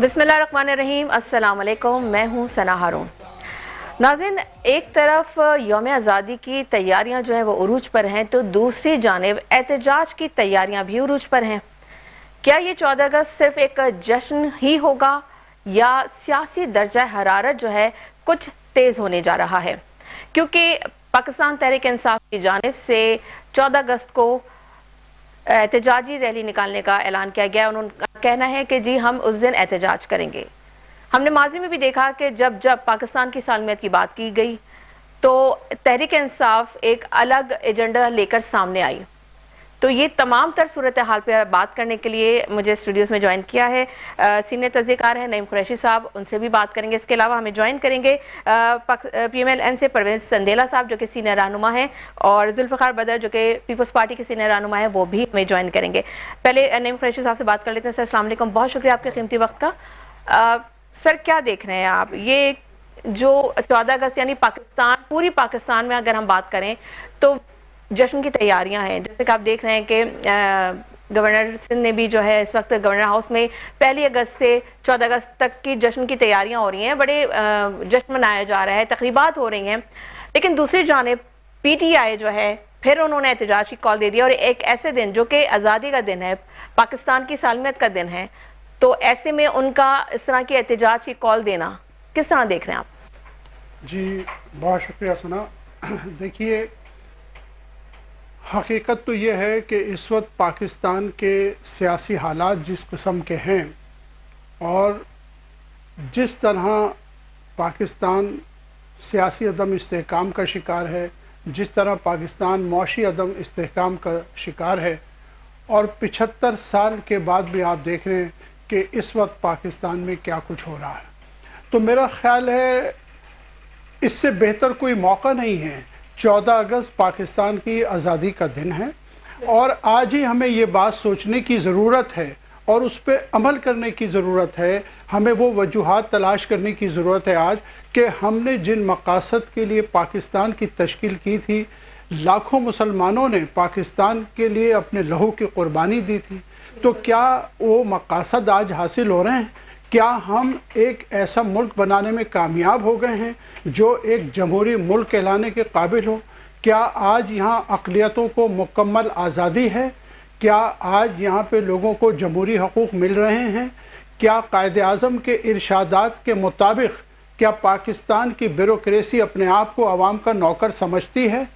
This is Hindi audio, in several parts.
बिस्मिल्लाहिर्रहमानिर्रहीम, अस्सलाम वालेकुम। मैं हूँ सना हारून। नाज़रीन, एक तरफ यौम आज़ादी की तैयारियां जो है वो उरूज पर हैं, तो दूसरी जानिब एहतजाज की तैयारियां भी उरूज पर हैं। क्या ये 14 अगस्त सिर्फ एक जश्न ही होगा या सियासी दर्जा हरारत जो है कुछ तेज होने जा रहा है? क्योंकि पाकिस्तान तहरीक इंसाफ की जानिब से 14 अगस्त को एहतजाजी रैली निकालने का ऐलान किया गया। उनका कहना है कि जी हम उस दिन एहतजाज करेंगे। हमने माजी में भी देखा कि जब जब पाकिस्तान की सालमियत की बात की गई तो तहरीक इंसाफ एक अलग एजेंडा लेकर सामने आई। तो ये तमाम तर सूरत हाल पर बात करने के लिए मुझे स्टूडियोज में ज्वाइन किया है सीनियर तज़्ज़ियाकार हैं नईम कुरैशी साहब, उनसे भी बात करेंगे। इसके अलावा हमें ज्वाइन करेंगे PMLN से परवेज संदेला साहब जो कि सीनियर रहनुमा हैं, और जुल्फ़िकार बदर जो कि पीपल्स पार्टी के सीनियर रहनुमा हैं, वो भी हमें ज्वाइन करेंगे। पहले नईम कुरैशी साहब से बात कर लेते हैं। सर अस्सलाम वालेकुम, बहुत शुक्रिया आपके कीमती वक्त का। सर क्या देख रहे हैं आप, ये जो 14 अगस्त यानी पाकिस्तान, पूरी पाकिस्तान में अगर हम बात करें तो जश्न की तैयारियां हैं, जैसे कि आप देख रहे हैं कि गवर्नर सिंध ने भी जो है इस वक्त गवर्नर हाउस में 1 अगस्त से 14 अगस्त तक की जश्न की तैयारियां हो रही हैं, बड़े जश्न मनाया जा रहा है, तकरीबात हो रही हैं। लेकिन दूसरी जानिब PTI जो है फिर उन्होंने एहतजाज की कॉल दे दिया, और एक ऐसे दिन जो कि आज़ादी का दिन है, पाकिस्तान की सालमियत का दिन है, तो ऐसे में उनका इस तरह की एहतजाज की कॉल देना किस तरह देख रहे हैं आप? जी बहुत शुक्रिया सना। देखिए, हकीकत तो ये है कि इस वक्त पाकिस्तान के सियासी हालात जिस किस्म के हैं और जिस तरह पाकिस्तान सियासी अदम इस्तेहकाम का शिकार है, जिस तरह पाकिस्तान मौशी अदम इस्तेहकाम का शिकार है, और 75 साल के बाद भी आप देख रहे हैं कि इस वक्त पाकिस्तान में क्या कुछ हो रहा है, तो मेरा ख्याल है इससे बेहतर कोई मौका नहीं है। 14 अगस्त पाकिस्तान की आज़ादी का दिन है और आज ही हमें ये बात सोचने की ज़रूरत है और उस पर अमल करने की ज़रूरत है। हमें वो वजूहात तलाश करने की ज़रूरत है आज कि हमने जिन मकासद के लिए पाकिस्तान की तश्कील की थी, लाखों मुसलमानों ने पाकिस्तान के लिए अपने लहू की कुर्बानी दी थी, तो क्या वो मकासद आज हासिल हो रहे हैं? क्या हम एक ऐसा मुल्क बनाने में कामयाब हो गए हैं जो एक जमहूरी मुल्क कहलाने के काबिल हो? क्या आज यहाँ अक़लियतों को मुकम्मल आज़ादी है? क्या आज यहाँ पे लोगों को जमहूरी हकूक़ मिल रहे हैं? क्या कायदे आज़म के इरशादात के मुताबिक क्या पाकिस्तान की ब्यूरोक्रेसी अपने आप को आवाम का नौकर समझती है?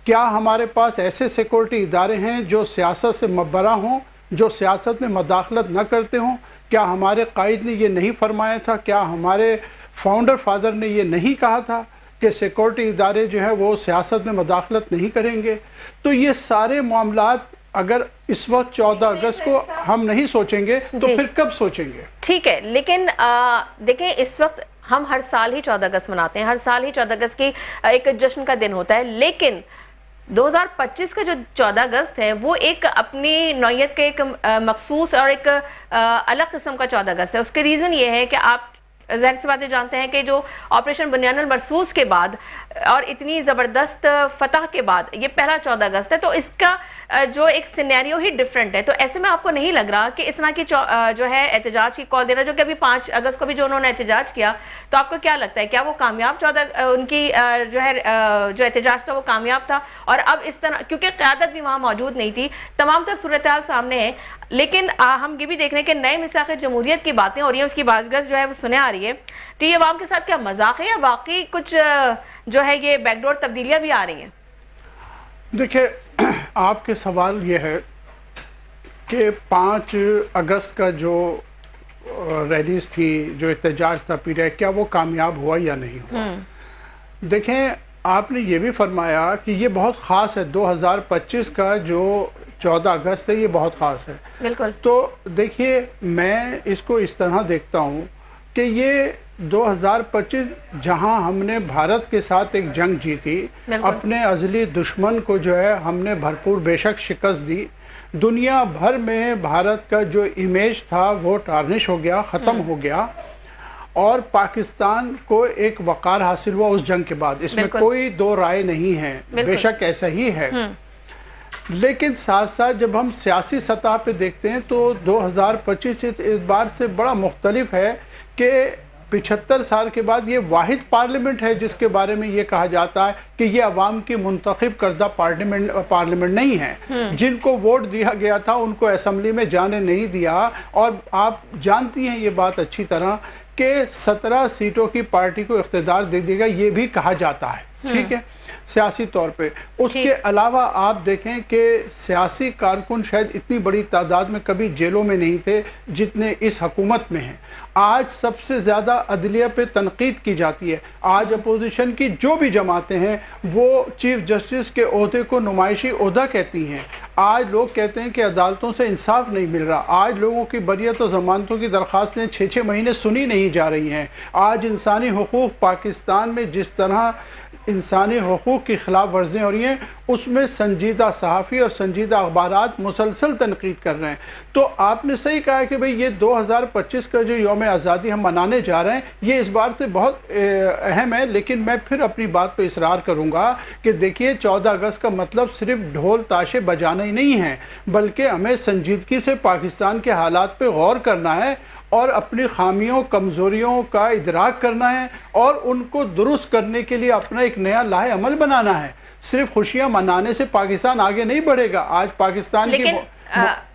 क्या हमारे पास ऐसे सिक्योरिटी इदारे हैं जो सियासत से मबरा हों, जो सियासत में मदाखलत न करते हों? क्या हमारे कायद ने ये नहीं फरमाया था? क्या हमारे फाउंडर फादर ने ये नहीं कहा था कि सिक्योरिटी इदारे जो है वो सियासत में मदाखलत नहीं करेंगे? तो ये सारे मामलात अगर इस वक्त 14 अगस्त को हम नहीं सोचेंगे तो फिर कब सोचेंगे? ठीक है, लेकिन देखें, इस वक्त हम हर साल ही 14 अगस्त मनाते हैं, हर साल ही 14 अगस्त की एक जश्न का दिन होता है, लेकिन 2025 का जो 14 अगस्त है वो एक अपनी नौयत के एक मखसूस और एक अलग किस्म का 14 अगस्त है। उसके रीज़न ये है कि आप ज़ाहिर सी बातें जानते हैं कि जो ऑपरेशन बुनियानुल मरसूस के बाद और इतनी ज़बरदस्त फतह के बाद ये पहला 14 अगस्त है, तो इसका जो एक सिनेरियो ही डिफरेंट है। तो ऐसे में आपको नहीं लग रहा कि इस तरह की जो है एहतजाज की कॉल देना, जो कि अभी 5 अगस्त को भी जो उन्होंने एहतजाज किया, तो आपको क्या लगता है, क्या वो कामयाब 14 उनकी जो है जो एहतजाज था वो कामयाब था? और अब इस तरह, क्योंकि क़यादत भी वहाँ मौजूद नहीं थी, तमाम तर सूरत हाल सामने है, लेकिन हम ये भी देख रहे हैं कि नए मिसाक़ जमहूरियत की बातें हो रही हैं, उसकी बाज़गश जो है वो सुने आ रही है। तो ये अवाम के साथ क्या मजाक है या वाकई कुछ जो है ये बैकडोर तब्दीलियां भी आ रही हैं? देखिए, आपके सवाल ये है कि 5 अगस्त का जो रैलीज थी, जो एहतजाज था पीरियड, क्या वो कामयाब हुआ या नहीं हुआ? देखें, आपने ये भी फरमाया कि ये बहुत ख़ास है, 2025 का जो 14 अगस्त है ये बहुत ख़ास है। बिल्कुल। तो देखिए, मैं इसको इस तरह देखता हूँ कि ये 2025 जहां हमने भारत के साथ एक जंग जीती, अपने अज़ली दुश्मन को जो है हमने भरपूर बेशक शिकस्त दी, दुनिया भर में भारत का जो इमेज था वो टार्निश हो गया, ख़त्म हो गया, और पाकिस्तान को एक वक़ार हासिल हुआ उस जंग के बाद, इसमें कोई दो राय नहीं है, बेशक ऐसा ही है। लेकिन साथ साथ जब हम सियासी सतह पे देखते हैं तो 2025 इस बार से बड़ा मुख्तलिफ है कि 75 साल के बाद ये वाहिद पार्लियामेंट है जिसके बारे में ये कहा जाता है कि ये अवाम की मुंतखब करदा पार्लियामेंट नहीं है। जिनको वोट दिया गया था उनको असम्बली में जाने नहीं दिया। और आप जानती हैं ये बात अच्छी तरह कि 17 सीटों की पार्टी को इख्तिदार दे देगा, ये भी कहा जाता है, ठीक है, सियासी तौर पे। उसके अलावा आप देखें कि सियासी कारकुन शायद इतनी बड़ी तादाद में कभी जेलों में नहीं थे जितने इस हुकूमत में हैं। आज सबसे ज़्यादा अदलिया पे तनकीद की जाती है। आज अपोजिशन की जो भी जमातें हैं वो चीफ जस्टिस के ओहदे को नुमाइशी ओहदा कहती हैं। आज लोग कहते हैं कि अदालतों से इंसाफ नहीं मिल रहा। आज लोगों की बरियत और ज़मानतों की दरख्वास्तें 6-6 महीने सुनी नहीं जा रही हैं। आज इंसानी हुकूक पाकिस्तान में जिस तरह इंसानी हुकूक की खिलाफ वर्जियाँ हो रही हैं उसमें संजीदा सहाफ़ी और संजीदा अखबारात मुसलसल तनकीद कर रहे हैं। तो आपने सही कहा कि भाई ये 2025 का जो यौम आज़ादी हम मनाने जा रहे हैं ये इस बार से बहुत अहम है। लेकिन मैं फिर अपनी बात पर इसरार करूँगा कि देखिए 14 अगस्त का मतलब सिर्फ ढोल ताशे बजाना ही नहीं है, बल्कि हमें संजीदगी से पाकिस्तान के हालात पर गौर करना है और अपनी खामियों कमज़ोरियों का इदराक करना है और उनको दुरुस्त करने के लिए अपना एक नया लाहे अमल बनाना है। सिर्फ खुशियां मनाने से पाकिस्तान आगे नहीं बढ़ेगा। आज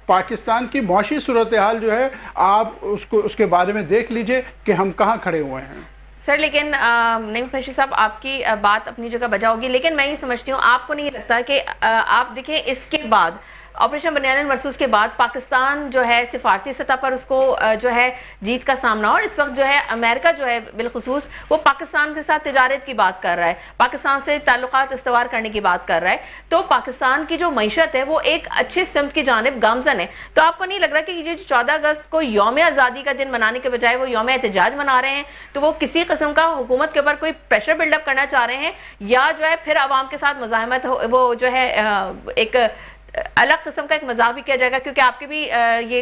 पाकिस्तान की मुआशी सूरत हाल जो है आप उसके बारे में देख लीजिए कि हम कहाँ खड़े हुए हैं। सर लेकिन नईम कुरैशी साहब आपकी बात अपनी जगह बजा होगी, लेकिन मैं ये समझती हूँ आपको नहीं लगता कि आप देखिए इसके बाद ऑपरेशन बनियान मरसूस के बाद पाकिस्तान जो है सिफारती सतह पर उसको जो है जीत का सामना, और इस वक्त जो है अमेरिका जो है बिलखुसूस वो पाकिस्तान के साथ तिजारत की बात कर रहा है, पाकिस्तान से ताल्लुकात इस्तवार करने की बात कर रहा है। तो पाकिस्तान की जो मईशत है वो एक अच्छी सिमत की जानिब गामजन है। तो आपको नहीं लग रहा कि ये 14 अगस्त को यौम आज़ादी का दिन मनाने के बजाय वो यौम एहतजाज मना रहे हैं, तो वो किसी किस्म का हुकूमत के ऊपर कोई प्रेशर बिल्डअप करना चाह रहे हैं, या जो है फिर अवाम के साथ मुज़ाहमत वो जो है एक अलग किस्म का एक मजाक भी किया जाएगा? क्योंकि आपकी भी ये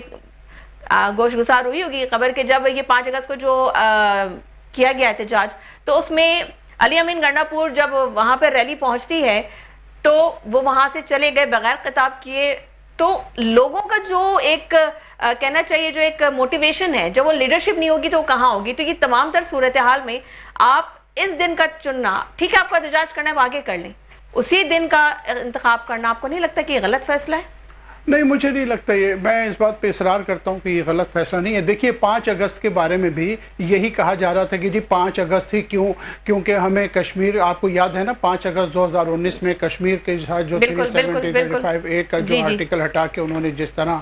गोश गुजार हुई होगी खबर के जब ये 5 अगस्त को जो किया गया एहतजाज, तो उसमें अली अमीन गंडापुर जब वहां पर रैली पहुंचती है तो वो वहां से चले गए बगैर खिताब किए। तो लोगों का जो एक कहना चाहिए जो एक मोटिवेशन है, जब वो लीडरशिप नहीं होगी तो वो कहाँ होगी? तो ये तमाम तर सूरत हाल में आप इस दिन का चुनना, ठीक है आपको एहतजाज करना है वो आगे कर लें, उसी दिन का इंतखाब करना आपको नहीं लगता कि ये गलत फैसला है? नहीं, मुझे नहीं लगता। ये मैं इस बात पे इसरार करता हूँ कि ये गलत फैसला नहीं है। देखिए 5 अगस्त के बारे में भी यही कहा जा रहा था कि जी 5 अगस्त ही क्यों, क्योंकि हमें कश्मीर, आपको याद है ना 5 अगस्त 2019 में कश्मीर के साथ जो 370-35A का जो आर्टिकल हटा के उन्होंने जिस तरह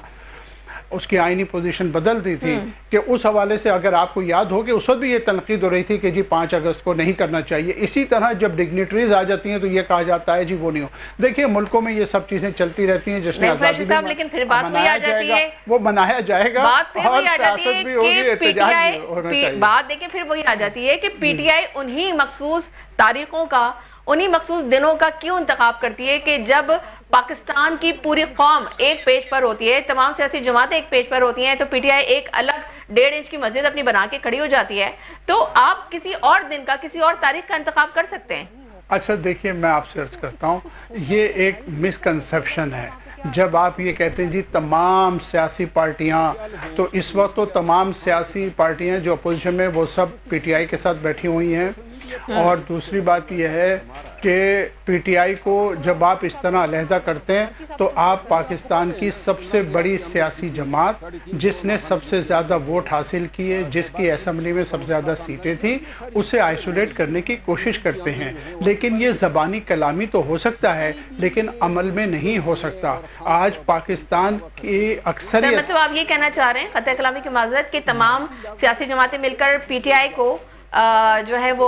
उसकी आईनी पोजीशन बदल दी थी कि उस हवाले से अगर आपको याद हो कि उस वक्त भी ये तनकीद हो रही थी कि जी 5 अगस्त को नहीं करना चाहिए। इसी तरह जब डिग्निटरीज आ जाती हैं तो ये कहा जाता है जी वो नहीं हो। देखिए मुल्कों में ये सब चीजें चलती रहती हैं, जश्न आज़ादी भी लेकिन फिर बात मनाया जाएगा, वो मनाया जाएगा, बात फिर वही आ जाती है भी होगी, एहतजाज भी होना चाहिए। बात देखिए फिर वही आ जाती है कि पीटीआई उन्हीं मखसूस तारीखों का, उन्हीं मखसूस दिनों का क्यों इंतखाब करती है कि जब पाकिस्तान की पूरी कौम एक पेज पर होती है, तमाम सियासी जमातें एक पेज पर होती हैं, तो पीटीआई एक अलग 1.5 इंच की मस्जिद अपनी बना के खड़ी हो जाती है। तो आप किसी और दिन का, किसी और तारीख का इंतखाब कर सकते हैं। अच्छा देखिए, मैं आपसे अर्ज करता हूँ, ये एक मिसकंसेप्शन है जब आप ये कहते हैं जी तमाम सियासी पार्टियां, तो इस वक्त तो तमाम सियासी पार्टियां जो अपोजिशन में वो सब पीटीआई के साथ बैठी हुई हैं। और दूसरी बात यह है कि पीटीआई को जब आप इस तरह अलहदा करते हैं तो आप पाकिस्तान की सबसे बड़ी सियासी जमात जिसने सबसे ज़्यादा वोट हासिल किए, जिसकी असम्बली में सबसे ज़्यादा सीटें थी, उसे आइसोलेट करने की कोशिश करते हैं। लेकिन ये ज़बानी कलामी तो हो सकता है लेकिन अमल में नहीं हो सकता। आज पाकिस्तान की अक्सरियत, मतलब आप ये कहना चाह रहे हैं क़त्ल कलामी की माज़रत कि तमाम सियासी जमातें मिलकर पीटीआई को जो है वो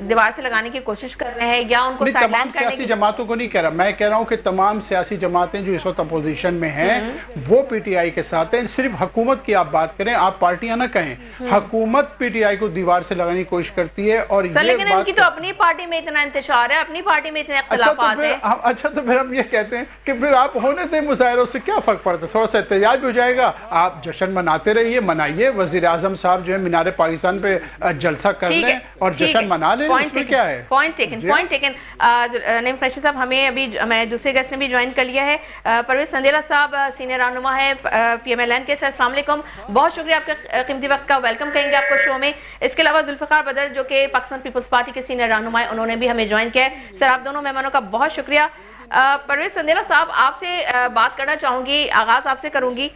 दीवार से लगाने की कोशिश कर रहे हैं, या उनको तमाम सियासी जमातों को नहीं कह रहा, मैं कह रहा हूं कि तमाम सियासी जमातें जो इस वक्त अपोजिशन में हैं वो पीटीआई के साथ हैं। सिर्फ हुकूमत की आप बात करें, आप पार्टियां ना कहें, हुकूमत पीटीआई को दीवार से लगाने की कोशिश करती है। और ये लेकिन इनकी तो अपनी पार्टी में इतना इंतशार है, अपनी पार्टी में इतने इख्तिलाफात हैं। अच्छा तो फिर हम ये कहते हैं कि फिर आप होने दें मुजाहिरों से, क्या फर्क पड़ता है, थोड़ा सा एहतजाज भी हो जाएगा, आप जश्न मनाते रहिए, मनाइए। वज़ीर आज़म साहब जो है मीनार पाकिस्तान पे जलसा जलसा कर लें और जश्न मना लें, उसमें क्या है। Point taken. नईम कुरैशी साहब, हमें अभी हमारे दूसरे गेस्ट ने भी ज्वाइन कर लिया है, परवेज संदेला साहब, सीनियर रहनुमा है PMLN के। सर अस्सलाम वालेकुम, बहुत शुक्रिया आपका कीमती वक्त का, वेलकम कहेंगे आपको शो में। इसके अलावा जुल्फ़िकार बदर जो कि पाकिस्तान पीपल्स पार्टी के सीनियर रहनुमा है, उन्होंने भी हमें ज्वाइन किया है। सर आप दोनों मेहमानों का बहुत शुक्रिया। परवेज संदेला साहब, आपसे बात करना चाहूंगी, आगाज आपसे करूंगी।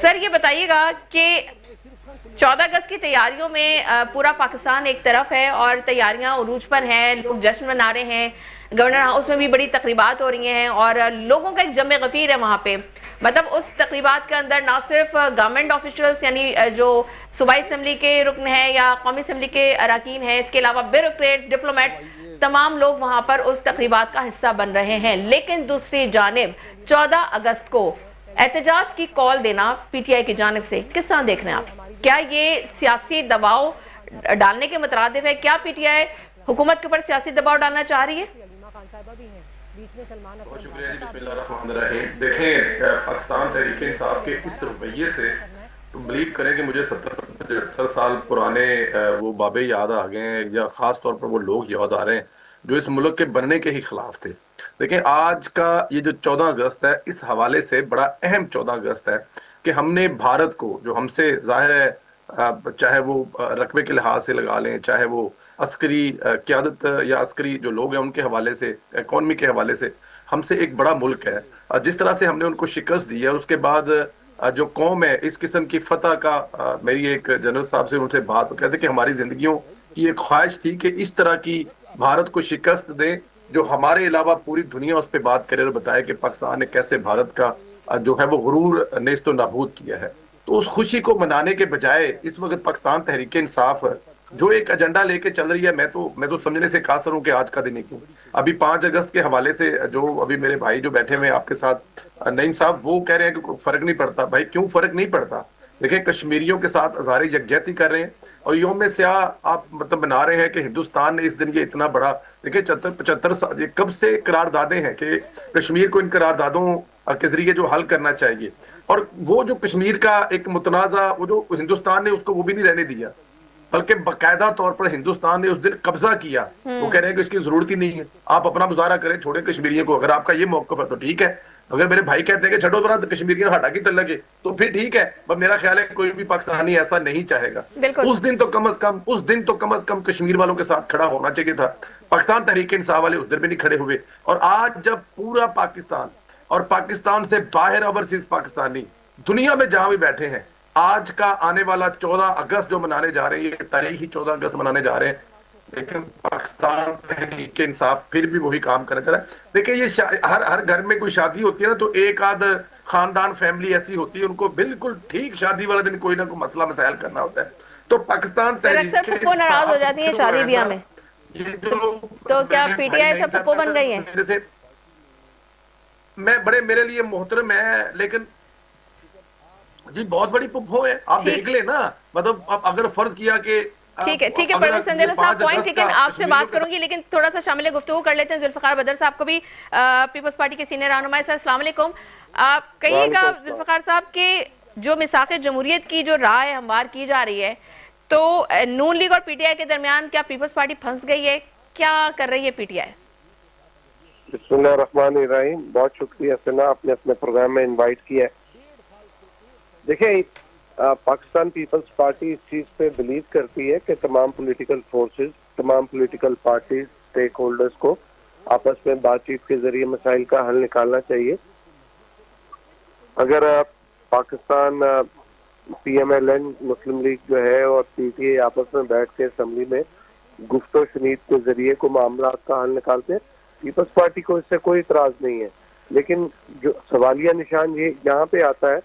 सर ये बताइएगा कि 14 अगस्त की तैयारियों में पूरा पाकिस्तान एक तरफ है और तैयारियां उरूज पर हैं, लोग जश्न मना रहे हैं, गवर्नर हाउस में भी बड़ी तकरीबात हो रही हैं और लोगों का एक जमे गफीर है वहां पे। मतलब उस तकरीबात के अंदर ना सिर्फ गवर्नमेंट ऑफिशियल्स यानी जो सूबाई असम्बली के रुकन है या कौमी असम्बली के अरकान हैं, इसके अलावा ब्यूरोक्रेट्स, डिप्लोमेट्स, तमाम लोग वहां पर उस तकरीबात का हिस्सा बन रहे हैं। लेकिन दूसरी जानिब 14 अगस्त को एहतजाज की कॉल देना PTI की जानिब से किस तरह देख रहे हैं आप? क्या ये सियासी दबाव डालने के मुतरादिफ है? क्या PTI हुकूमत के ऊपर सियासी दबाव डालना चाह रही है? बहुत शुक्रिया जी। बिस्मिल्लाहिर्रहमानिर्रहीम। देखें, पाकिस्तान तहरीक इंसाफ के इस रवैये से तो बिलीव करें कि मुझे 70-75 साल पुराने वो बाबे याद आ गए हैं, या ख़ास तौर पर वो लोग याद आ रहे हैं जो इस मुल्क के बनने के ही खिलाफ थे। देखें, आज का ये जो 14 अगस्त है, इस हवाले से बड़ा अहम 14 अगस्त है कि हमने भारत को, जो हमसे जाहिर है चाहे वो रकबे के लिहाज से लगा लें, चाहे वो अस्करी क़यादत या अस्करी जो लोग हैं उनके हवाले से, इकॉनमी के हवाले से, हमसे एक बड़ा मुल्क है। जिस तरह से हमने उनको शिकस्त दी है, उसके बाद जो कौम है, इस किस्म की फतह का, मेरी एक जनरल साहब से उनसे बात कहते कि हमारी जिंदगियों की एक ख्वाहिश थी कि इस तरह की भारत को शिकस्त दें जो हमारे अलावा पूरी दुनिया उस पर बात करे और बताए कि पाकिस्तान ने कैसे भारत का जो है वो गुरूर नेस्त नाबूद किया है। तो उस खुशी को मनाने के बजाय इस वक्त पाकिस्तान तहरीक इंसाफ जो एक एजेंडा लेके चल रही है, मैं तो समझने से कासर हूं कि आज का दिन ही क्यों। अभी 5 अगस्त के हवाले से जो अभी मेरे भाई जो बैठे हुए आपके साथ नईम साहब, वो कह रहे हैं कि कोई फर्क नहीं पड़ता। भाई क्यों फर्क नहीं पड़ता? देखिए, कश्मीरियों के साथ हज़ारे यकजहती कर रहे हैं और यौम स्याह आप मतलब बना रहे हैं कि हिंदुस्तान ने इस दिन ये इतना बड़ा, देखिए 75 साल ये कब से करारदादे हैं कि कश्मीर को इन करारदादों के जरिए जो हल करना चाहिए, और वो जो कश्मीर का एक मुतनाज़ा वो जो हिंदुस्तान ने उसको वो भी नहीं रहने दिया, बल्कि बाकायदा तौर पर हिंदुस्तान ने उस दिन कब्जा किया। वो कह रहे हैं कि इसकी जरूरत ही नहीं है, आप अपना मुजाहरा करें, छोड़े कश्मीरियों को। अगर आपका ये मौकफ है तो ठीक है, अगर मेरे भाई कहते हैं कि छठो बना कश्मीरियों हटा की तल्ला के, तो फिर ठीक है। पर मेरा ख्याल है कि कोई भी पाकिस्तानी ऐसा नहीं चाहेगा। उस दिन तो कम अज कम कश्मीर वालों के साथ खड़ा होना चाहिए था। पाकिस्तान तहरीक इंसाफ वाले उस दिन भी नहीं खड़े हुए, और आज जब पूरा पाकिस्तान और पाकिस्तान से बाहर ओवरसीज पाकिस्तानी दुनिया में जहां भी बैठे हैं, आज का आने वाला 14 अगस्त जो मनाने जा रहे हैं, ये तारीख ही 14 अगस्त मनाने जा रहे हैं, लेकिन पाकिस्तान तहरीक इंसाफ फिर भी वही काम करना चाह रहा है। देखिए, ये हर घर में कोई शादी होती है ना, तो एक आध खानदान फैमिली ऐसी होती है, उनको बिल्कुल ठीक शादी वाले दिन कोई ना कोई मसला मसाइल करना होता है। तो पाकिस्तान तहरीक नाराज हो जाती है शादी ब्याह में, ये जो तो क्या PTI सब पप्पो बन गई है? मैं बड़े मेरे लिए मोहतरम है, लेकिन जी बहुत बड़ी पुप्पो है, आप देख ले ना। मतलब अब अगर फर्ज किया कि ठीक है परवेज संदेला साहब, पॉइंट टेकन, आपसे बात करूंगी, लेकिन थोड़ा सा शामिल गुफ्तगू कर लेते हैं जुल्फ़िकार बदर साहब को भी, पीपल्स पार्टी के सीनियर रहनुमा। सर अस्सलाम वालेकुम, आप कहिएगा जुल्फ़िकार साहब के जो मिसाक़ जमहूरियत की जो राय हमवार की जा रही है, तो नून लीग और PTI के दरमियान क्या पीपल्स पार्टी फंस गई है? क्या कर रही है PTI? बिस्मिल्लाहिर्रहमानिर्रहीम। बहुत शुक्रिया सना, आपने अपने प्रोग्राम में इनवाइट किया है। देखिए, पाकिस्तान पीपल्स पार्टी इस चीज पे बिलीव करती है कि तमाम पॉलिटिकल फोर्सेस, तमाम पॉलिटिकल पार्टीज, स्टेक होल्डर्स को आपस में बातचीत के जरिए मसाइल का हल निकालना चाहिए। अगर पाकिस्तान PMLN, मुस्लिम लीग जो है, और PTI आपस में बैठ के असम्बली में गुफ्तो शनीद के जरिए को मामला का हल निकालते हैं, पीपल्स पार्टी को इससे कोई इतराज नहीं है। लेकिन जो सवालिया निशान ये यहाँ पे आता है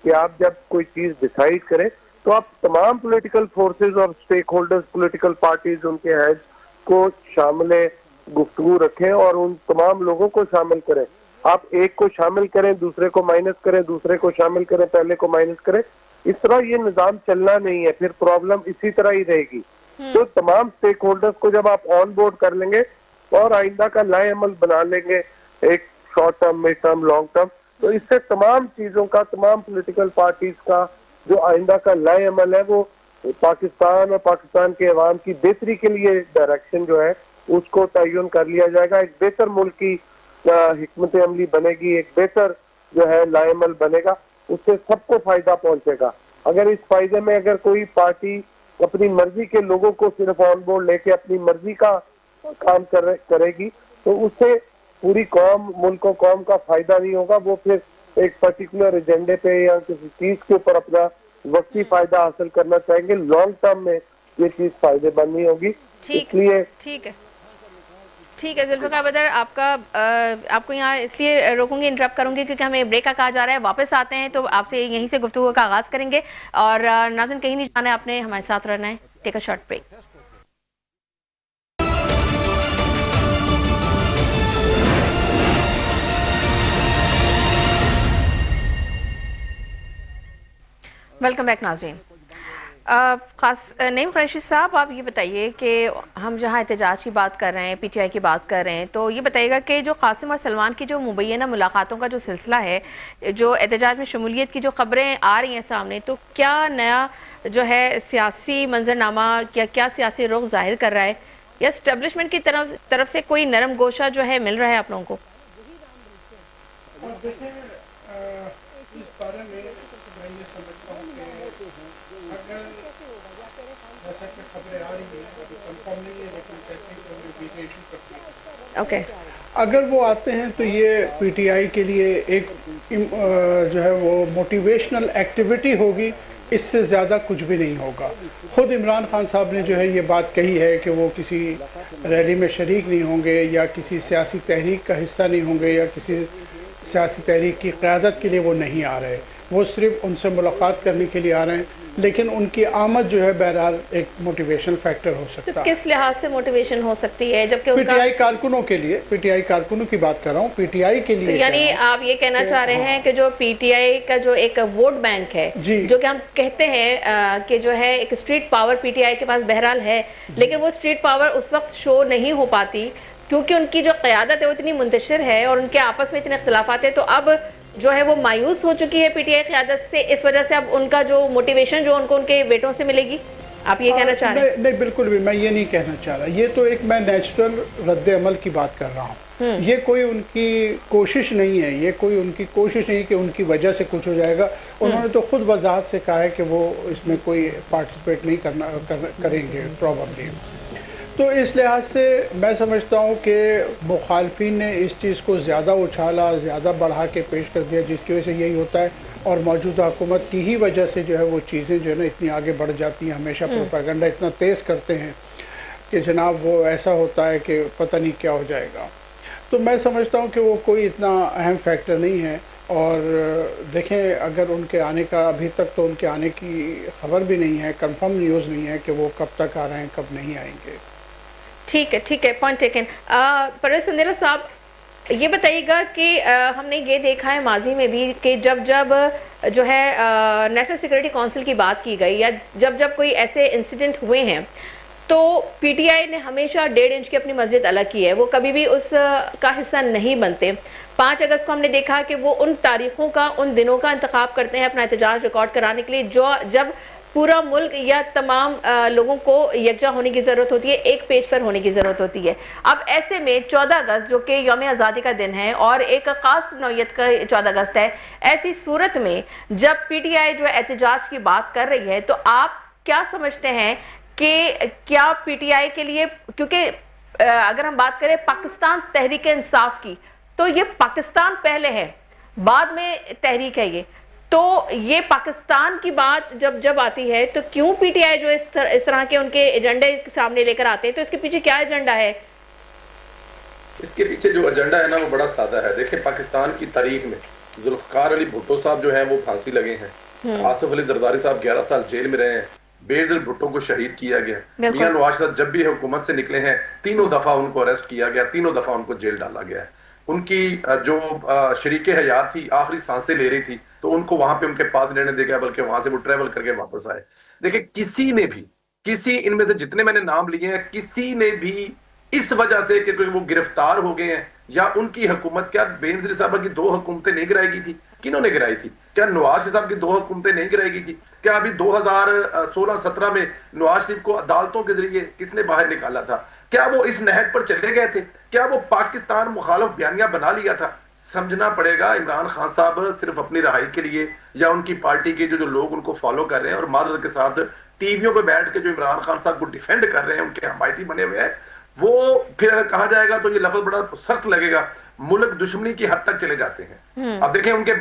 कि आप जब कोई चीज डिसाइड करें तो आप तमाम पॉलिटिकल फोर्सेस और स्टेक होल्डर्स, पॉलिटिकल पार्टीज, उनके हेड्स को शामिल गुफ्तगू रखें और उन तमाम लोगों को शामिल करें। आप एक को शामिल करें, दूसरे को माइनस करें, दूसरे को शामिल करें, पहले को माइनस करें, इस तरह ये निजाम चलना नहीं है, फिर प्रॉब्लम इसी तरह ही रहेगी। तो तमाम स्टेक होल्डर्स को जब आप ऑन बोर्ड कर लेंगे और आइंदा का लाए अमल बना लेंगे, एक short term, mid term, long term, तो इससे तमाम चीजों का, तमाम पॉलिटिकल पार्टीज का जो आइंदा का लाए अमल है वो पाकिस्तान और पाकिस्तान के अवाम की बेहतरी के लिए डायरेक्शन जो है उसको तयन कर लिया जाएगा। एक बेहतर मुल्क की हिकमत अमली बनेगी, एक बेहतर जो है लाएमल बनेगा, उससे सबको फायदा पहुंचेगा। अगर इस फायदे में अगर कोई पार्टी अपनी मर्जी के लोगों को सिर्फ ऑन बोर्ड लेके अपनी मर्जी का काम करेगी तो उससे पूरी कौम, मुल्क और कौम का फायदा नहीं होगा। वो फिर एक पर्टिकुलर एजेंडे पे या किसी चीज के ऊपर अपना वक्ती फायदा हासिल करना चाहेंगे। लॉन्ग टर्म में ये चीज फायदेमंद नहीं होगी। इसलिए ठीक है जुल्फ़िकार बदर, आपको यहाँ इसलिए रोकूंगी, इंटरप्ट करूंगी क्योंकि हमें ब्रेक का कहा जा रहा है। वापस आते हैं तो आपसे यहीं से गुफ्तगू का आगाज करेंगे। और नाज़रीन कहीं नहीं जाना है, आपने हमारे साथ रहना है। Take a short break. Welcome back नाज़रीन। खास नईम कुरैशी साहब, आप ये बताइए कि हम जहाँ एहतजाज की बात कर रहे हैं, पीटीआई की बात कर रहे हैं, तो ये बताइएगा कि जो कासिम और सलमान की जो मुबैना मुलाकातों का जो सिलसिला है, जो एहतजाज में शमूलियत की जो खबरें आ रही हैं सामने, तो क्या नया जो है सियासी मंजरनामा, क्या सियासी रुख जाहिर कर रहा है, या एस्टेब्लिशमेंट की तरफ से कोई नरम गोशा जो है मिल रहा है आप लोगों को? इस बारे में मैं ये समझता हूँ कि अगर जैसा कि खबरें आ रही हैं, अभी कंफर्म नहीं है लेकिन कहते हैं कि उन्हें बीजेपी करती है। ओके, अगर वो आते हैं तो ये पीटीआई के लिए एक जो है वो मोटिवेशनल एक्टिविटी होगी, इससे ज़्यादा कुछ भी नहीं होगा। ख़ुद इमरान खान साहब ने जो है ये बात कही है कि वो किसी रैली में शरीक नहीं होंगे या किसी सियासी तहरीक का हिस्सा नहीं होंगे या किसी सियासी तहरीक की क़यादत के लिए वो नहीं आ रहे, वो सिर्फ उनसे मुलाकात करने के लिए आ रहे हैं। लेकिन उनकी आमद जो है बहरहाल एक मोटिवेशनल फैक्टर हो सकता है। तो किस लिहाज से मोटिवेशन हो सकती है, जबकि पीटीआई कारकुनों के लिए, पीटीआई कारकुनों की बात कर रहा हूँ, पीटीआई के लिए। तो यानी आप ये कहना चाह रहे हैं कि जो पीटीआई का जो एक वोट बैंक है, जो कि हम कहते हैं कि जो है एक स्ट्रीट पावर पीटीआई के पास बहरहाल है, लेकिन वो स्ट्रीट पावर उस वक्त शो नहीं हो पाती क्योंकि उनकी जो क़यादत है वो इतनी मुंतशिर है और उनके आपस में इतने इख्तिलाफात है। तो अब जो है वो मायूस हो चुकी है पीटीआई क़यादत से, इस वजह से अब उनका जो मोटिवेशन जो उनको उनके बेटों से मिलेगी, आप ये कहना चाह रहे हैं? नहीं, बिल्कुल भी मैं ये नहीं कहना चाह रहा। ये तो एक मैं नेचुरल रद्द अमल की बात कर रहा हूँ। ये कोई उनकी कोशिश नहीं है, ये कोई उनकी कोशिश नहीं कि उनकी वजह से कुछ हो जाएगा। उन्होंने तो खुद वजाहत से कहा है कि वो इसमें कोई पार्टिसिपेट नहीं करेंगे प्रॉबली। तो इस लिहाज से मैं समझता हूँ कि मुखालफिन ने इस चीज़ को ज़्यादा उछाला, ज़्यादा बढ़ा के पेश कर दिया, जिसकी वजह से यही होता है। और मौजूदा हुकूमत की ही वजह से जो है वो चीज़ें जो है ना इतनी आगे बढ़ जाती हैं। हमेशा प्रोपेगेंडा इतना तेज़ करते हैं कि जनाब वो ऐसा होता है कि पता नहीं क्या हो जाएगा। तो मैं समझता हूँ कि वो कोई इतना अहम फैक्टर नहीं है। और देखें, अगर उनके आने का, अभी तक तो उनके आने की खबर भी नहीं है, कंफर्म न्यूज़ नहीं है कि वो कब तक आ रहे हैं, कब नहीं आएंगे। ठीक है, पॉइंट टेकन। परवेज़ संदेला साहब, ये बताइएगा कि हमने ये देखा है माजी में भी कि जब जो है नेशनल सिक्योरिटी काउंसिल की बात की गई या जब कोई ऐसे इंसिडेंट हुए हैं तो पीटीआई ने हमेशा 1.5 इंच की अपनी मस्जिद अलग की है, वो कभी भी उस का हिस्सा नहीं बनते। 5 अगस्त को हमने देखा कि वो उन तारीखों का, उन दिनों का इंतखाब करते हैं अपना एहतजाज रिकॉर्ड कराने के लिए जब पूरा मुल्क या तमाम लोगों को यकजा होने की ज़रूरत होती है, एक पेज पर होने की ज़रूरत होती है। अब ऐसे में 14 अगस्त जो कि यौम आज़ादी का दिन है और एक ख़ास नौयत का 14 अगस्त है, ऐसी सूरत में जब पीटीआई जो एहतजाज की बात कर रही है, तो आप क्या समझते हैं कि क्या पीटीआई के लिए, क्योंकि अगर हम बात करें पाकिस्तान तहरीक इंसाफ की, तो ये पाकिस्तान पहले है, बाद में तहरीक है, तो ये पाकिस्तान की बात जब आती है तो क्यों पीटीआई जो इस तरह के उनके एजेंडे सामने लेकर आते हैं, तो इसके पीछे क्या एजेंडा है? इसके पीछे जो एजेंडा है ना वो बड़ा सादा है। देखिए, पाकिस्तान की तारीख में जुल्फकार अली भुट्टो साहब जो है वो फांसी लगे हैं, आसिफ अली जरदारी साहब 11 साल जेल में रहे हैं, बेनज़ीर भुट्टो को शहीद किया गया, मियां नवाज साहब जब भी हुकूमत से निकले हैं 3 दफा उनको अरेस्ट किया गया, 3 दफा उनको जेल डाला गया है। उनकी जो शरीके हयात थी, आखिरी सांसें ले रही थी, तो उनको वहां पे उनके पास रहने दे गया, बल्कि वहां से वो ट्रेवल करके वापस आए। देखिए, किसी इनमें से जितने मैंने नाम लिए हैं, किसी ने भी इस वजह से कि वो गिरफ्तार हो गए हैं या उनकी हुकूमत, क्या बेनज़ीर साहब की 2 हुकूमतें नहीं गिराई गई थी? किन्होंने गिराई थी? क्या नवाज शरीफ साहब की 2 हुकूमतें नहीं गिराई थी? क्या अभी 2016-17 में नवाज शरीफ को अदालतों के जरिए किसने बाहर निकाला था? क्या वो इस नहज पर चले गए थे? क्या वो पाकिस्तान मुखालिफ बयानिया बना लिया था? समझना पड़ेगा इमरान खान साहब सिर्फ अपनी रहाई के लिए या उनकी पार्टी के जो लोग उनको फॉलो कर रहे हैं और मादर के साथ टीवियों पे बैठ के जो इमरान खान साहब को डिफेंड कर रहे हैं, उनके हमायती बने हुए हैं, वो फिर अगर कहा जाएगा तो ये लफ्ज बड़ा सख्त लगेगा, मुल्क दुश्मनी की हद तक चले जाते हैं। अब देखें उनके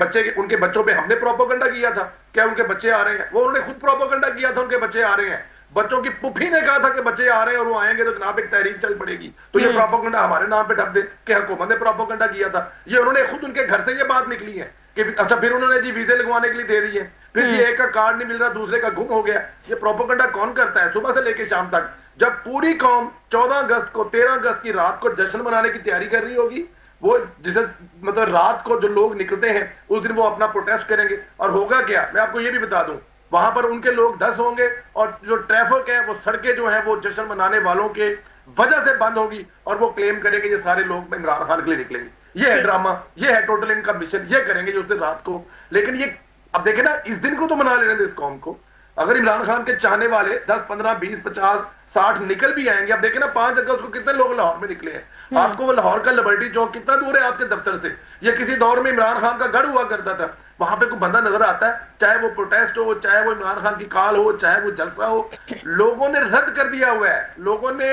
बच्चों पे हमने प्रोपोगंडा किया था, क्या उनके बच्चे आ रहे हैं? वो उन्होंने खुद प्रोपोगंडा किया था उनके बच्चे आ रहे हैं। बच्चों की पुफी ने कहा था कि बच्चे आ रहे हैं और वो आएंगे तो जनाब एक तहरीक चल पड़ेगी। तो ये प्रोपोगंडा हमारे नाम पे ढप दे कि हुकूमत ने प्रोपोगंडा किया था। ये उन्होंने खुद उनके घर से ये बात निकली है कि अच्छा फिर उन्होंने जी वीजे लगवाने के लिए दे दिए, फिर जी एक का कार्ड नहीं मिल रहा, दूसरे का गुम हो गया। ये प्रोपोगंडा कौन करता है सुबह से लेकर शाम तक? जब पूरी कौम 14 अगस्त को 13 अगस्त की रात को जश्न मनाने की तैयारी कर रही होगी, वो जिसे मतलब रात को जो लोग निकलते हैं उस दिन वो अपना प्रोटेस्ट करेंगे और होगा क्या, मैं आपको ये भी बता दूं, वहां पर उनके लोग 10 होंगे और जो ट्रैफिक है वो सड़कें जो है वो जश्न मनाने वालों के वजह से बंद होगी और वो क्लेम करेंगे ये सारे लोग इमरान खान के लिए निकलेंगे। ये है ड्रामा, ये है टोटल इनका मिशन, ये करेंगे जो उस दिन रात को। लेकिन ये अब देखे ना, इस दिन को तो मना लेने दे इस कौम को। अगर इमरान खान के चाहने वाले 10, 15, 20, 50, 60 निकल भी आएंगे, अब देखे ना 5 अगस्त को कितने लोग लाहौर में निकले हैं। आपको वो लाहौर का लिबर्टी चौक कितना दूर है आपके दफ्तर से? ये किसी दौर में इमरान खान का गढ़ हुआ करता था। वहां पे कोई बंदा नजर आता है, चाहे वो प्रोटेस्ट हो, चाहे वो इमरान खान की कॉल हो, चाहे वो जलसा हो, लोगों ने रद्द कर दिया हुआ है। लोगों ने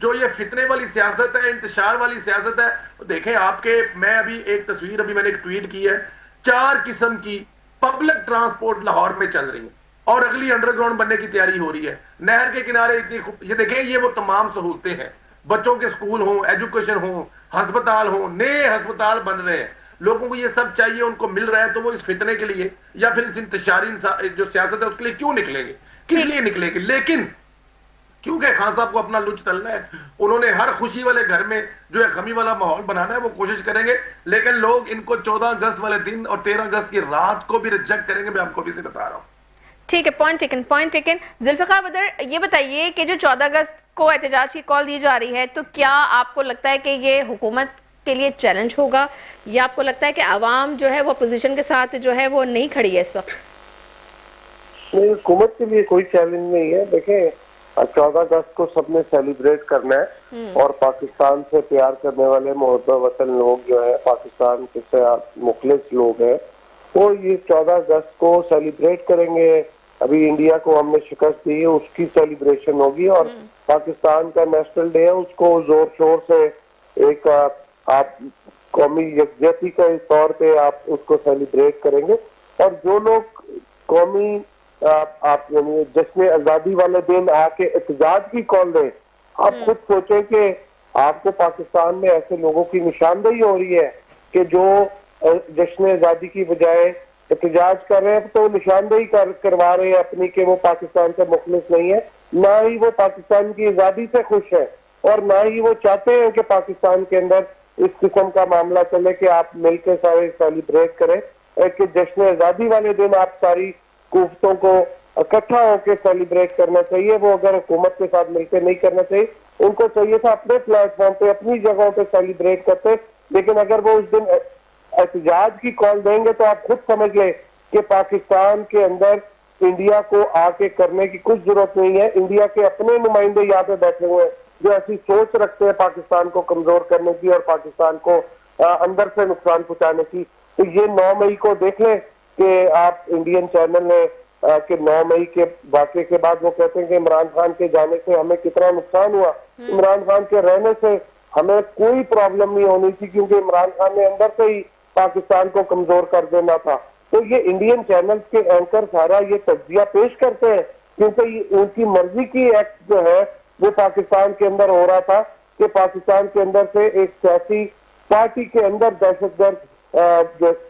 जो ये फितने वाली सियासत है, इंतशार वाली सियासत है, तो देखें आपके, मैं अभी एक तस्वीर अभी मैंने एक ट्वीट की है, 4 किस्म की पब्लिक ट्रांसपोर्ट लाहौर में चल रही है और अगली अंडरग्राउंड बनने की तैयारी हो रही है। नहर के किनारे इतनी ये देखें, ये वो तमाम सहूलतें हैं, बच्चों के स्कूल हो, एजुकेशन हो, हस्पताल हो, नए हस्पताल बन रहे हैं, लोगों को ये सब चाहिए, उनको मिल रहा है, तो वो इस फितने के लिए या फिर इस इंतशारी जो सियासत है उसके लिए क्यों निकलेंगे? किस लिए निकलेंगे? लेकिन क्योंकि खान साहब को अपना लुच तलना है, उन्होंने हर खुशी वाले घर में जो है गमी वाला माहौल बनाना है, वो कोशिश करेंगे। लेकिन लोग इनको 14 अगस्त वाले दिन और 13 अगस्त की रात को भी रिजेक्ट करेंगे, मैं आपको भी से बता रहा हूँ। ठीक है, पॉइंट टेकन। जुल्फिकार बदर, ये बताइए कि जो 14 अगस्त को एहतजाज की कॉल दी जा रही है, तो क्या आपको लगता है कि ये हुकूमत के लिए चैलेंज होगा, या आपको लगता है कि आवाम जो है वो अपोजिशन के साथ जो है वो नहीं खड़ी है इस वक्त? नहीं, हुकूमत के लिए कोई चैलेंज नहीं है। देखें, 14 अगस्त को सबने सेलिब्रेट करना है और पाकिस्तान से प्यार करने वाले मोहब्बत वतन लोग जो है, पाकिस्तान के से मुखलिस लोग हैं, वो ये 14 अगस्त को सेलिब्रेट करेंगे। अभी इंडिया को हमने शिकस्त दी है, उसकी सेलिब्रेशन होगी और पाकिस्तान का नेशनल डे है, उसको जोर शोर से एक आप कौमी यकजहती के तौर पे आप उसको सेलिब्रेट करेंगे। और जो लोग कौमी आप यानी जश्न आजादी वाले दिन आके एहतजाज की कॉल दें, आप खुद सोचें कि आपको पाकिस्तान में ऐसे लोगों की निशानदेही हो रही है कि जो जश्न आजादी की बजाय एहतजाज कर रहे हैं, तो निशानदेही करवा रहे हैं अपनी कि वो पाकिस्तान से मुखलिस नहीं है, ना ही वो पाकिस्तान की आजादी से खुश है और ना ही वो चाहते हैं कि पाकिस्तान के अंदर इस किस्म का मामला चले कि आप मिलकर सारे सेलिब्रेट करें। कि जश्न आजादी वाले दिन आप सारी कुफ्तों को इकट्ठा होकर सेलिब्रेट करना चाहिए, वो अगर हुकूमत के साथ मिलकर नहीं करना चाहिए। उनको चाहिए था अपने प्लेटफॉर्म पे, अपनी जगहों पे सेलिब्रेट करते, लेकिन अगर वो उस दिन एहतजाज की कॉल देंगे तो आप खुद समझ लें कि पाकिस्तान के अंदर इंडिया को आके करने की कुछ जरूरत नहीं है। इंडिया के अपने नुमाइंदे यहाँ पे बैठे हुए हैं जो ऐसी सोच रखते हैं पाकिस्तान को कमजोर करने की और पाकिस्तान को अंदर से नुकसान पहुंचाने की। तो ये 9 मई को देख लें कि आप इंडियन चैनल ने कि 9 मई के वाक़े के बाद वो कहते हैं कि इमरान खान के जाने से हमें कितना नुकसान हुआ। इमरान खान के रहने से हमें कोई प्रॉब्लम नहीं होनी थी, क्योंकि इमरान खान ने अंदर से ही पाकिस्तान को कमजोर कर देना था। तो ये इंडियन चैनल के एंकर सारा ये तज्जिया पेश करते हैं, क्योंकि उनकी मर्जी की एक्ट जो है वो पाकिस्तान के अंदर हो रहा था कि पाकिस्तान के अंदर से एक सियासी पार्टी के अंदर दहशतगर्द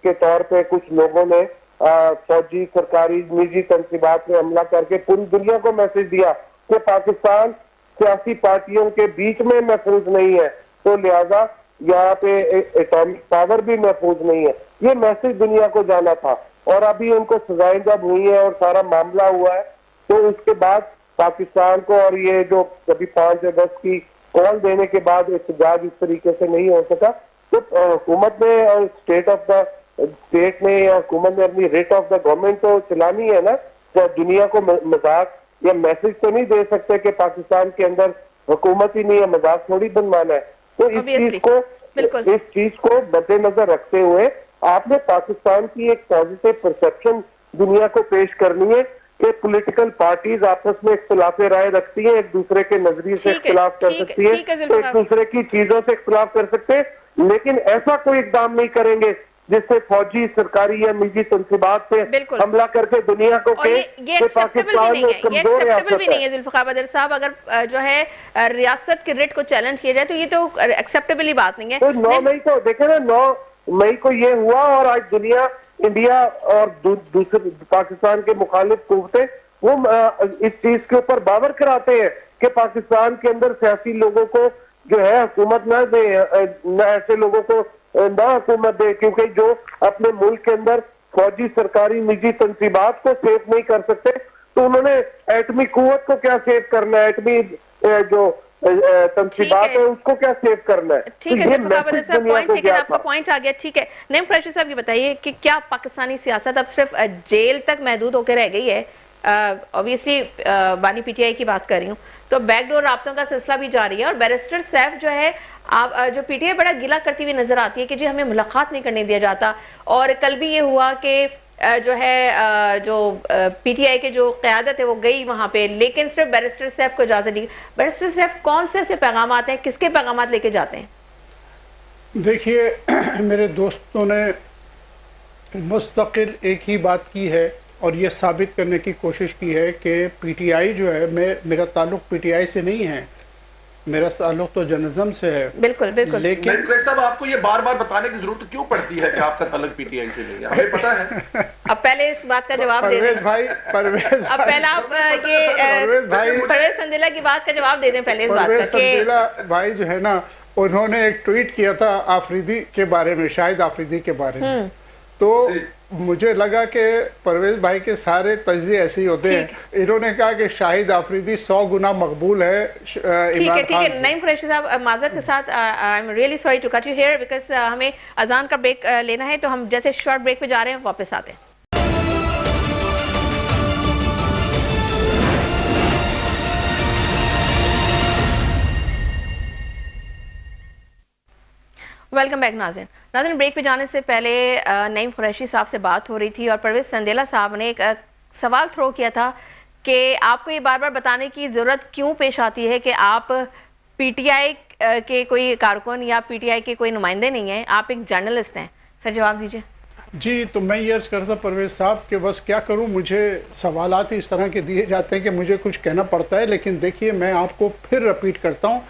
के तौर पे कुछ लोगों ने फौजी सरकारी निजी तंसीबात में हमला करके पूरी दुनिया को मैसेज दिया कि पाकिस्तान सियासी पार्टियों के बीच में महफूज नहीं है, तो लिहाजा यहाँ पे एटॉमिक पावर भी महफूज नहीं है। ये मैसेज दुनिया को जाना था और अभी उनको सजाएं जब हुई है और सारा मामला हुआ है, तो उसके बाद पाकिस्तान को और ये जो कभी 5 अगस्त की कॉल देने के बाद एहतजाज इस तरीके से नहीं हो सका। तो हुकूमत ने स्टेट ऑफ द स्टेट ने या हुकूमत ने अपनी रेट ऑफ द गवर्नमेंट तो चलानी है ना, तो दुनिया को मजाक या मैसेज तो नहीं दे सकते कि पाकिस्तान के अंदर हुकूमत ही नहीं है, मजाक थोड़ी बनवाना है। तो बिल्कुल। इस चीज को मद्देनजर रखते हुए आपने पाकिस्तान की एक पॉजिटिव परसेप्शन दुनिया को पेश करनी है कि पॉलिटिकल पार्टीज आपस में इख्तिलाफ राय रखती हैं, एक दूसरे के नजरिए से इख्तिलाफ कर सकती है, एक दूसरे की चीजों से इख्तिलाफ कर सकते हैं, लेकिन ऐसा कोई इकदाम नहीं करेंगे जिससे फौजी, सरकारी या निजी तंसीबात से हमला करके दुनिया को ये पाकिस्तान में कमजोर है। जुल्फ़िकार बदर साहब, अगर जो है रियासत के रेट को चैलेंज किया जाए तो ये तो एक्सेप्टेबल ही बात नहीं है। तो 9 मई को देखे ना, 9 मई को ये हुआ और आज दुनिया, इंडिया और दूसरे पाकिस्तान के मुखालिफ कुव्वतें वो इस चीज के ऊपर बावर कराते हैं कि पाकिस्तान के अंदर सियासी लोगों को जो है हुकूमत न दे, न ऐसे लोगों को ना हुकूमत दे, क्योंकि जो अपने मुल्क के अंदर फौजी, सरकारी, निजी तंसीबात को सेव नहीं कर सकते तो उन्होंने एटमी कुव्वत को क्या सेव करना है, एटमी जो तंसीबात है उसको क्या सेव करना है। ठीक है, आपका पॉइंट आ गया। ठीक है, नईम कुरैशी साहब ये बताइए कि क्या पाकिस्तानी सियासत अब सिर्फ जेल तक महदूद होकर रह गई है? ऑब्वियसली बानी पीटीआई की बात कर रही हूँ, तो बैकडोर राब्तों का सिलसिला भी जारी है और बैरिस्टर सैफ जो है आप जो पीटीआई बड़ा गिला करती हुई नजर आती है कि जी हमें मुलाकात नहीं करने दिया जाता। और कल भी ये हुआ कि जो है जो पीटीआई के जो क़यादत है वो गई वहां पे, लेकिन सिर्फ बैरिस्टर सैफ को इजाजत दी। बैरिस्टर सैफ कौन से ऐसे पैगाम आते हैं, किसके पैगाम लेके जाते हैं? देखिए, मेरे दोस्तों ने मुस्तकिल एक ही बात की है और ये साबित करने की कोशिश की है कि पीटीआई जो है, मेरा ताल्लुक पीटीआई से नहीं है, मेरा ताल्लुक तो जर्नलिज्म से है। बिल्कुल बिल्कुल। लेकिन साहब आपको ये बार बार बताने की जरूरत क्यों पड़ती है कि आपका ताल्लुक पीटीआई से नहीं है? हमें पता है। अब पहले इस बात का जवाब दे दें परवेज अब पहले आप ये परवेज संदेला की बात का जवाब दे दें पहले इस बात का। संदेला भाई जो है ना, उन्होंने एक ट्वीट किया था आफरीदी के बारे में, शाहिद आफरीदी के बारे में, तो मुझे लगा कि परवेज भाई के सारे तज्ज़िये ऐसे ही होते हैं। इन्होंने कहा कि शाहिद आफरीदी 100 गुना मकबूल है इमरान खान। ठीक है, नईम कुरैशी साहब माज़रत के साथ I am really sorry to cut you here because हमें अजान का ब्रेक लेना है, तो हम जैसे शॉर्ट ब्रेक पे जा रहे हैं वापस आते हैं। वेलकम बैक नाज़रीन, ब्रेक पे जाने से पहले नईम कुरैशी साहब से बात हो रही थी और परवेज संदेला साहब ने एक सवाल थ्रो किया था कि आपको ये बार बार बताने की ज़रूरत क्यों पेश आती है कि आप पीटीआई के कोई कारकुन या पीटीआई के कोई नुमाइंदे नहीं हैं, आप एक जर्नलिस्ट हैं। सर जवाब दीजिए। जी, तो मैं ये अर्ज़ करता परवेज साहब कि बस क्या करूं, मुझे सवालात इस तरह के दिए जाते हैं कि मुझे कुछ कहना पड़ता है। लेकिन देखिए, मैं आपको फिर रिपीट करता हूं,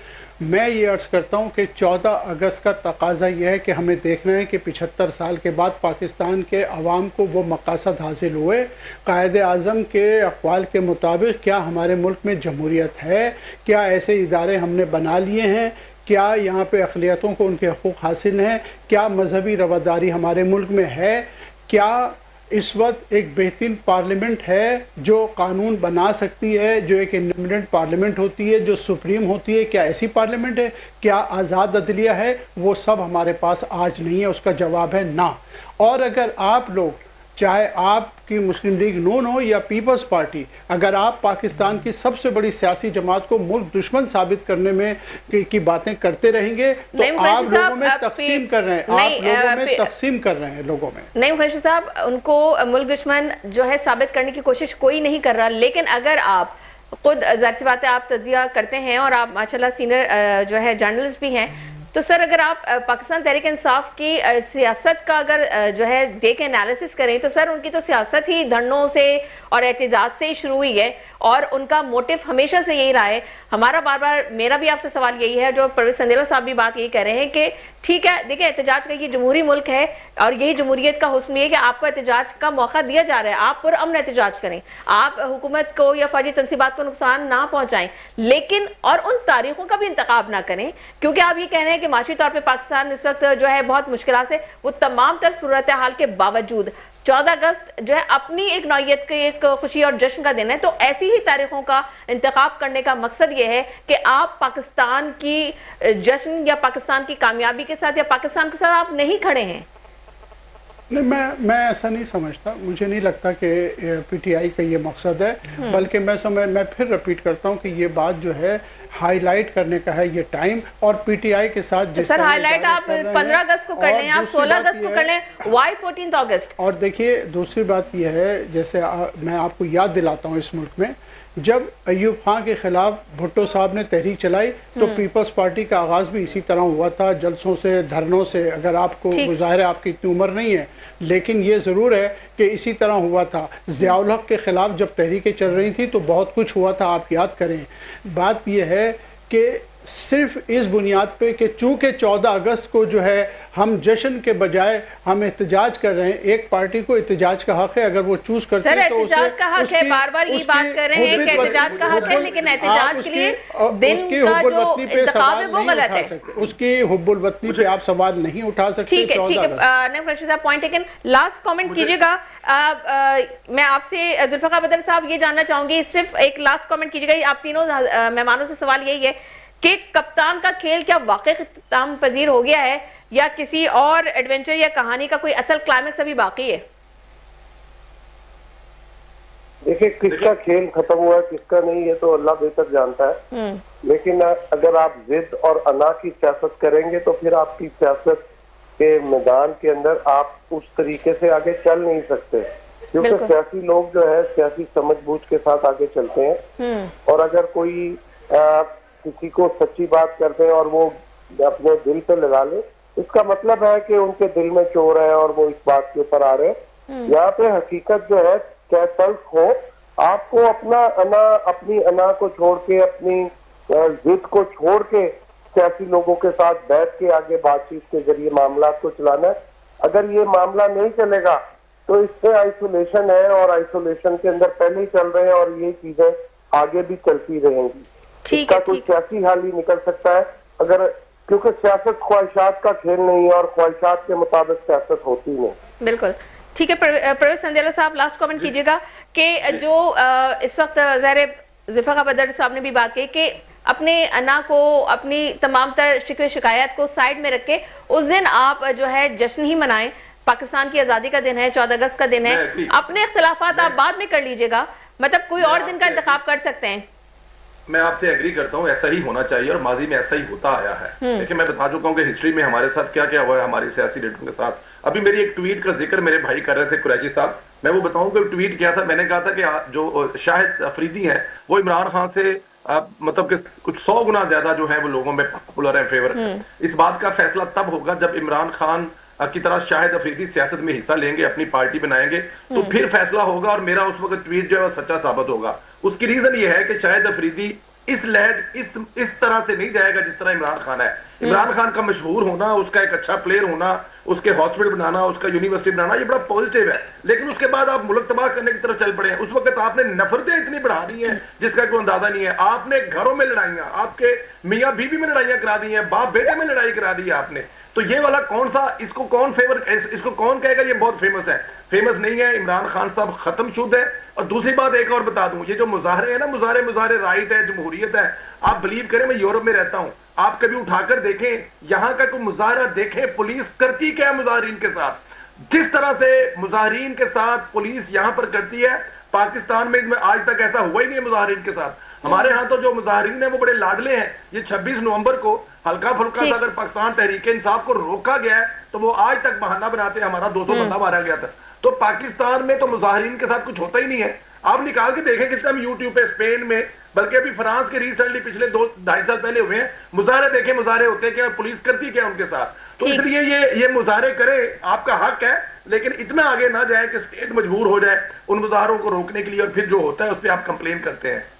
मैं ये अर्ज़ करता हूं कि 14 अगस्त का तकाजा यह है कि हमें देखना है कि 75 साल के बाद पाकिस्तान के अवाम को वो मकासद हासिल हुए। कायदे आज़म के अक़वाल के मुताबिक क्या हमारे मुल्क में जमहूरियत है, क्या ऐसे इदारे हमने बना लिए हैं, क्या यहाँ पे अक़लियतों को उनके हक़ूक़ हासिल हैं, क्या मजहबी रवादारी हमारे मुल्क में है, क्या इस वक्त एक बेहतरीन पार्लियामेंट है जो कानून बना सकती है, जो एक इंडिपेंडेंट पार्लियामेंट होती है, जो सुप्रीम होती है, क्या ऐसी पार्लियामेंट है, क्या आज़ाद अदलिया है? वो सब हमारे पास आज नहीं है। उसका जवाब है ना। और अगर आप लोग, चाहे आपकी मुस्लिम लीग नून हो या पीपल्स पार्टी, अगर आप पाकिस्तान की सबसे बड़ी सियासी जमात को मुल्क दुश्मन साबित करने में की बातें करते रहेंगे तो आप लोगों में तकसीम कर रहे हैं, आप लोगों में तकसीम कर रहे हैं लोगों में। नईम कुरैशी साहब, उनको मुल्क दुश्मन जो है साबित करने की कोशिश कोई नहीं कर रहा, लेकिन अगर आप खुद, ज़ाहिर सी बात है, आप तजिया करते हैं और आप माशाल्लाह सीनियर जो है जर्नलिस्ट भी हैं, तो सर अगर आप पाकिस्तान तहरीक इंसाफ की सियासत का अगर जो है देख एनालिसिस करें तो सर उनकी तो सियासत ही धरनों से और एहतजाज से ही शुरू हुई है और उनका मोटिव हमेशा से यही रहा है। हमारा बार बार, मेरा भी आपसे सवाल यही है, जो परवेज संदेला साहब भी बात यही कह रहे हैं कि ठीक है, देखिए एहतजाज का ये जमहूरी मुल्क है और यही जमहूरियत का हुस्न है कि आपको एहतजाज का मौका दिया जा रहा है, आप पुरअमन एहतजाज करें, आप हुकूमत को या फौजी तंसीबात को नुकसान ना पहुंचाएं, लेकिन और उन तारीखों का भी इंतखाब ना करें, क्योंकि आप ये कह रहे हैं कि माशी तौर पर पाकिस्तान इस वक्त जो है बहुत मुश्किल से, वो तमाम तर सूरत हाल के बावजूद 14 अगस्त जो है अपनी एक नौयत की एक खुशी और जश्न का दिन है, तो ऐसी ही तारीखों का इंतखाब करने का मकसद ये है कि आप पाकिस्तान की जश्न या पाकिस्तान की कामयाबी के साथ या पाकिस्तान के साथ आप नहीं खड़े हैं। नहीं, मैं ऐसा नहीं समझता। मुझे नहीं लगता कि पीटीआई का ये मकसद है, बल्कि मैं फिर रिपीट करता हूँ कि ये बात जो है हाईलाइट करने का है ये टाइम, और पीटीआई के साथ सर हाईलाइट आप 15 अगस्त को कर लें, आप 16 अगस्त को कर लें, वाई 14 अगस्त। और देखिए दूसरी बात यह है, जैसे मैं आपको याद दिलाता हूँ, इस मुल्क में जब अयूब खान के खिलाफ भुट्टो साहब ने तहरीक चलाई तो पीपल्स पार्टी का आगाज़ भी इसी तरह हुआ था, जलसों से, धरनों से। अगर आपको ज़ाहिर है आपकी इतनी उम्र नहीं है, लेकिन ये ज़रूर है कि इसी तरह हुआ था। ज़ियाउल हक के ख़िलाफ़ जब तहरीकें चल रही थी तो बहुत कुछ हुआ था, आप याद करें। बात यह है कि सिर्फ इस बुनियाद पे कि चूँकि 14 अगस्त को जो है हम जश्न के बजाय हम एहतजाज कर रहे हैं, एक पार्टी को एहतजाज का हक है, अगर वो चूज करते हैं तो एहतजाज का हक है। बार बार ये बात कर रहे हैं कि एहतजाज का हक है, लेकिन एहतजाज के लिए दिन का जो इंतखाब है वो गलत है। उसकी हुब्बुल वतनी पे आप सवाल नहीं उठा सकते। ठीक है, ठीक है, नहीं साहब पॉइंट टेकन। लास्ट कमेंट कीजिएगा। मैं आपसे जुल्फ़िकार बदर साहब ये जानना चाहूंगी, सिर्फ एक लास्ट कमेंट कीजिएगा। आप तीनों मेहमानों से सवाल यही है कि कप्तान का खेल क्या वाकई इख्तिताम पजीर हो गया है, या किसी और एडवेंचर या कहानी का कोई असल क्लाइमेक्स अभी बाकी है? देखिए, किसका खेल खत्म हुआ है किसका नहीं, ये तो अल्लाह बेहतर जानता है। लेकिन अगर आप जिद और अना की सियासत करेंगे तो फिर आपकी सियासत के मैदान के अंदर आप उस तरीके से आगे चल नहीं सकते, क्योंकि सियासी लोग जो है सियासी समझबूझ के साथ आगे चलते हैं। और अगर कोई किसी को सच्ची बात करते हैं और वो अपने दिल पे लगा ले, इसका मतलब है कि उनके दिल में चोर है और वो इस बात के ऊपर आ रहे हैं। यहाँ पे हकीकत जो है क्या तल्ख हो, आपको अपनी अना को छोड़ के, अपनी जिद को छोड़ के सियासी लोगों के साथ बैठ के आगे बातचीत के जरिए मामला को चलाना है। अगर ये मामला नहीं चलेगा तो इससे आइसोलेशन है, और आइसोलेशन के अंदर पहले ही चल रहे हैं और ये चीजें आगे भी चलती रहेंगी। इसका कोई सियासी हल ही निकल सकता है, अगर क्योंकि सियासत ख्वाहिशात का खेल नहीं है और ख्वाहिशात के मुताबिक सियासत होती नहीं। बिल्कुल ठीक है। परवेज संदेला साहब लास्ट कमेंट कीजिएगा कि जो इस वक्त जुल्फ़िकार बदर साहब ने भी बात की कि अपने अना को, अपनी तमाम तर शिकवे शिकायत को साइड में रख के उस दिन आप जो है जश्न ही मनाएं। पाकिस्तान की आज़ादी का दिन है, 14 अगस्त का दिन है। अपने इख्तिलाफात आप बाद में कर लीजिएगा, मतलब कोई और दिन का इंतखाब कर सकते हैं। मैं आपसे एग्री करता हूँ, ऐसा ही होना चाहिए और माजी में ऐसा ही होता आया है। लेकिन मैं बता चुका हूँ कि हिस्ट्री में हमारे साथ क्या क्या हुआ है, हमारे सियासी लीडरों के साथ। अभी मेरी एक ट्वीट का जिक्र मेरे भाई कर रहे थे कुरैशी साहब, मैं वो बताऊं कि ट्वीट किया था। मैंने कहा था कि जो शाहिद अफरीदी हैं वो इमरान खान से मतलब कि कुछ 100 गुना ज्यादा जो है वो लोगों में पॉपुलर है, फेवर है। इस बात का फैसला तब होगा जब इमरान खान की तरह शाहिद अफरीदी सियासत में हिस्सा लेंगे, अपनी पार्टी बनाएंगे, तो फिर फैसला होगा और मेरा उस वक्त ट्वीट जो है सच्चा साबित होगा। उसकी रीजन ये है कि शाहिद अफरीदी इस लहज इस तरह से नहीं जाएगा जिस तरह इमरान खान है। इमरान खान का मशहूर होना, उसका एक अच्छा प्लेयर होना, उसके हॉस्पिटल बनाना, उसका यूनिवर्सिटी बनाना, ये बड़ा पॉजिटिव है। लेकिन उसके बाद आप मुल्क तबाह करने की तरफ चल पड़े हैं। उस वक्त आपने नफरतें इतनी बढ़ा दी हैं जिसका कोई अंदाजा नहीं है। आपने घरों में लड़ाइयां, आपके मियाँ बीवी में लड़ाइयां करा दी हैं, बाप बेटे में लड़ाई करा दी है आपने। तो ये वाला कौन सा, इसको कौन फेवर, इसको कौन कहेगा ये बहुत फेमस है? फेमस नहीं है। इमरान खान साहब खत्म शुद्ध है। और दूसरी बात एक और बता दूं, ये जो मुजाहरे हैं ना, मुजाहरे राइट है, जमहूरियत है। आप बिलीव करें, मैं यूरोप में रहता हूं, आप कभी उठाकर देखें यहां का कोई मुजाहरा देखें, पुलिस करती क्या है मुजाहरीन के साथ। जिस तरह से मुजाहरीन के साथ पुलिस यहां पर करती है, पाकिस्तान में आज तक ऐसा हुआ ही नहीं है मुजाहरीन के साथ। हमारे यहाँ तो जो मुजाहरीन है वो बड़े लाडले हैं। ये 26 नवंबर को हल्का फुल्का सा अगर पाकिस्तान तहरीक इंसाफ को रोका गया है तो वो आज तक बहाना बनाते हैं हमारा 200 बंदा मारा गया था। तो पाकिस्तान में तो मुजाहरीन के साथ कुछ होता ही नहीं है। आप निकाल के देखें किस टाइम यूट्यूब पे, स्पेन में, बल्कि अभी फ्रांस के रिसेंटली पिछले 2-2.5 साल पहले हुए हैं, मुजाहरे देखें, मुजाहरे होते क्या, पुलिस करती क्या उनके साथ। तो इसलिए ये मुजाहरे करे, आपका हक है, लेकिन इतना आगे ना जाए कि स्टेट मजबूर हो जाए उन मुजाहरों को रोकने के लिए और फिर जो होता है उस पर आप कंप्लेन करते हैं।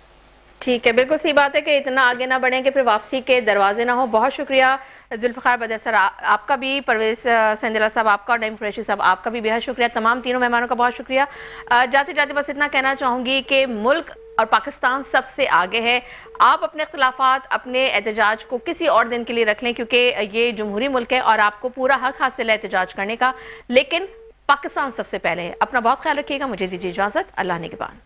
ठीक है, बिल्कुल सही बात है कि इतना आगे ना बढ़े कि फिर वापसी के दरवाजे ना हो। बहुत शुक्रिया जुल्फ़िकार बदर सर आपका भी, परवेज संदेला साहब आपका, और नईम कुरैशी साहब आपका भी बेहद शुक्रिया। तमाम तीनों मेहमानों का बहुत शुक्रिया। जाते जाते बस इतना कहना चाहूँगी कि मुल्क और पाकिस्तान सबसे आगे है। आप अपने इख्तिलाफात, अपने एहतजाज को किसी और दिन के लिए रख लें, क्योंकि ये जमहूरी मुल्क है और आपको पूरा हक हासिल है एहतजाज करने का, लेकिन पाकिस्तान सबसे पहले है। अपना बहुत ख्याल रखिएगा। मुझे दीजिए इजाज़त। अल्लाह निगहबान।